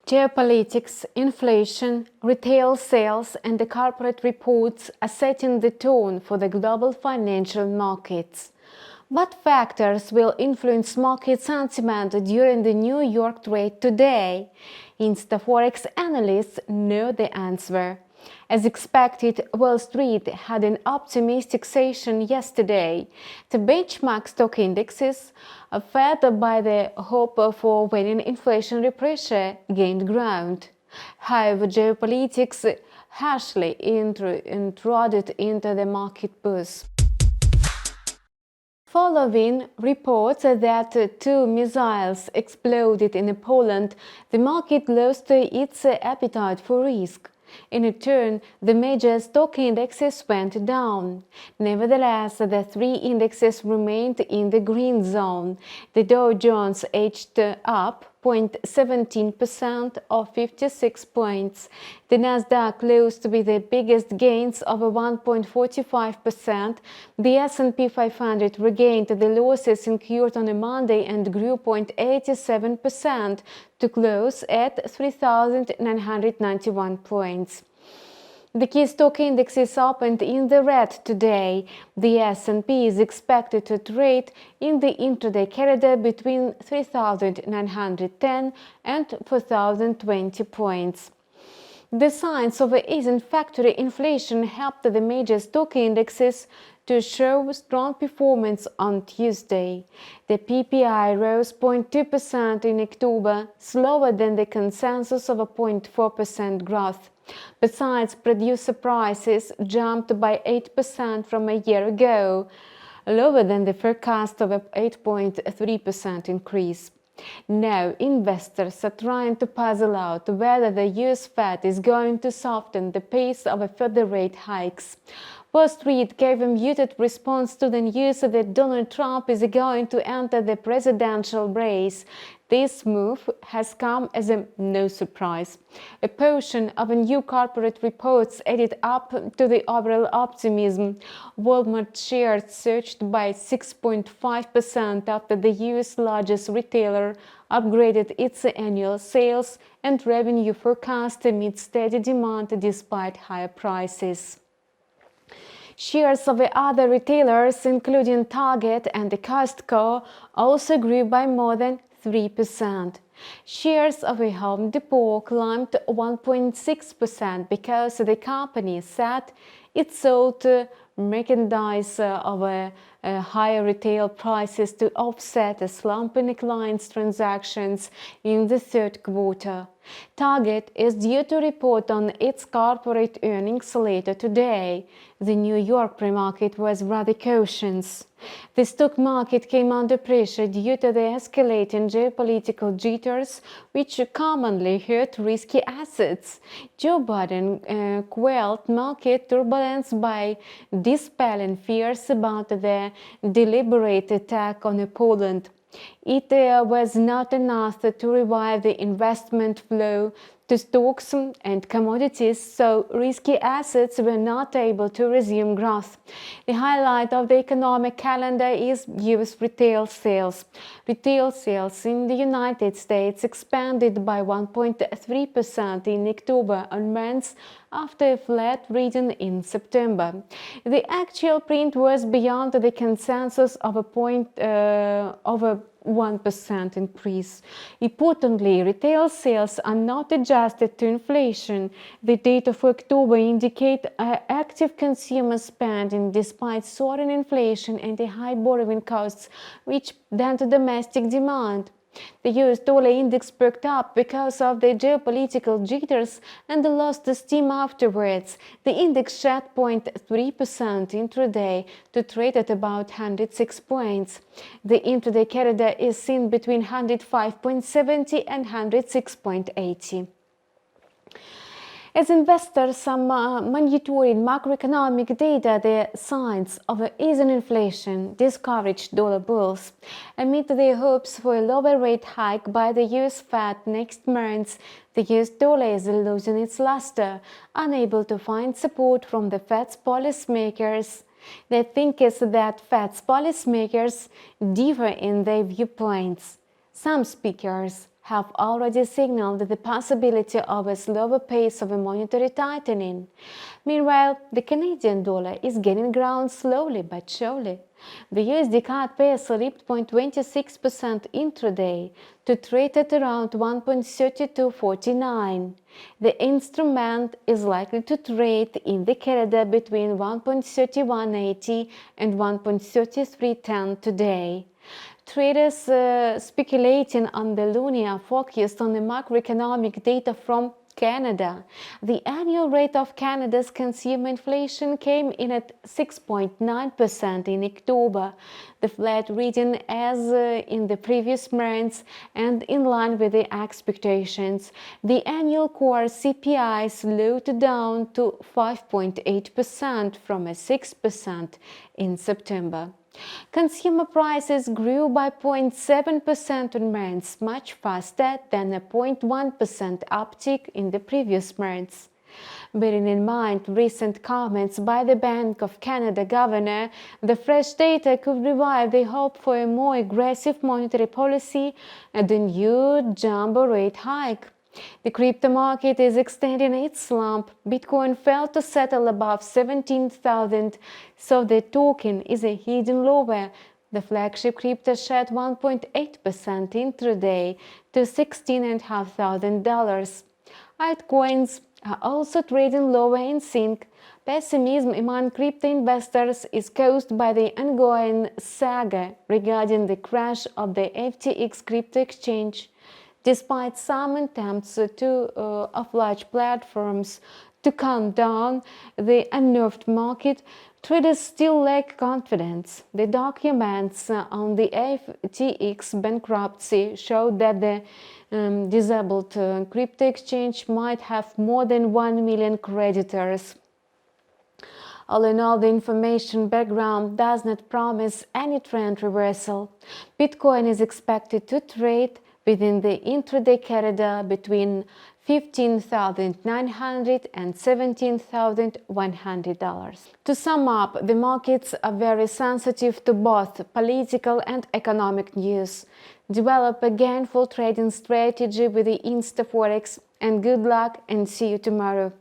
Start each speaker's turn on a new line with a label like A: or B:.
A: Geopolitics, inflation, retail sales, and the corporate reports are setting the tone for the global financial markets. What factors will influence market sentiment during the New York trade today? InstaForex analysts know the answer. As expected, Wall Street had an optimistic session yesterday. The benchmark stock indexes, fed by the hope for waning inflationary pressure, gained ground. However, geopolitics harshly intruded into the market buzz. Following reports that two missiles exploded in Poland, the market lost its appetite for risk. In return, the major stock indexes went down. Nevertheless, the three indexes remained in the green zone. The Dow Jones edged up 0.17% or 56 points. The Nasdaq closed with the biggest gains of 1.45%. The S&P500 regained the losses incurred on a Monday and grew 0.87% to close at 3,991 points. The key stock indexes opened in the red today. The S&P is expected to trade in the intraday corridor between 3,910 and 4,020 points. The signs of easing factory inflation helped the major stock indexes to show strong performance on Tuesday. The PPI rose 0.2% in October, slower than the consensus of a 0.4% growth. Besides, producer prices jumped by 8% from a year ago, lower than the forecast of an 8.3% increase. Now, investors are trying to puzzle out whether the US Fed is going to soften the pace of further rate hikes. Wall Street gave a muted response to the news that Donald Trump is going to enter the presidential race. This move has come as no surprise. A portion of new corporate reports added up to the overall optimism. Walmart shares surged by 6.5% after the U.S. largest retailer upgraded its annual sales and revenue forecast amid steady demand despite higher prices. Shares of other retailers, including Target and Costco, also grew by more than 3%. Shares of Home Depot climbed 1.6% because the company said it sold merchandise of higher retail prices to offset a slump in clients' transactions in the third quarter. Target is due to report on its corporate earnings later today. The New York pre-market was rather cautious. The stock market came under pressure due to the escalating geopolitical jitters, which commonly hurt risky assets. Joe Biden quelled market turbulence by dispelling fears about the deliberate attack on Poland. It was not enough to revive the investment flow to stocks and commodities, so risky assets were not able to resume growth. The highlight of the economic calendar is U.S. retail sales. Retail sales in the United States expanded by 1.3% in October on month after a flat reading in September. The actual print was beyond the consensus of a 1% increase. Importantly, retail sales are not adjusted to inflation. The data for October indicate active consumer spending despite soaring inflation and the high borrowing costs, which dented domestic demand. The US dollar index perked up because of the geopolitical jitters and lost steam afterwards. The index shed 0.3% intraday to trade at about 106 points. The intraday corridor is seen between 105.70 and 106.80. As investors are monitoring macroeconomic data, the signs of easing inflation discouraged dollar bulls. Amid the hopes for a lower rate hike by the US Fed next month, the US dollar is losing its luster, unable to find support from the Fed's policymakers. The thing is that Fed's policymakers differ in their viewpoints. Some speakers have already signaled the possibility of a slower pace of a monetary tightening. Meanwhile, the Canadian dollar is gaining ground slowly but surely. The USD CAD pair slipped 0.26% intraday to trade at around 1.3249. The instrument is likely to trade in the corridor between 1.3180 and 1.3310 today. Traders speculating on the loonie are focused on the macroeconomic data from Canada. The annual rate of Canada's consumer inflation came in at 6.9% in October, the flat reading as in the previous months and in line with the expectations. The annual core CPI slowed down to 5.8% from a 6% in September. Consumer prices grew by 0.7% on months, much faster than a 0.1% uptick in the previous months. Bearing in mind recent comments by the Bank of Canada governor, the fresh data could revive the hope for a more aggressive monetary policy and a new jumbo rate hike. The crypto market is extending its slump. Bitcoin fell to settle above 17,000, so the token is heading lower. The flagship crypto shed 1.8% intraday to $16,500. Altcoins are also trading lower in sync. Pessimism among crypto investors is caused by the ongoing saga regarding the crash of the FTX crypto exchange. Despite some attempts of large platforms to calm down the unnerved market, traders still lack confidence. The documents on the FTX bankruptcy showed that the disabled crypto exchange might have more than 1 million creditors. All in all, the information background does not promise any trend reversal. Bitcoin is expected to trade within the intraday corridor between $15,900 and $17,100. To sum up, the markets are very sensitive to both political and economic news. Develop a gainful trading strategy with the InstaForex, and good luck and see you tomorrow.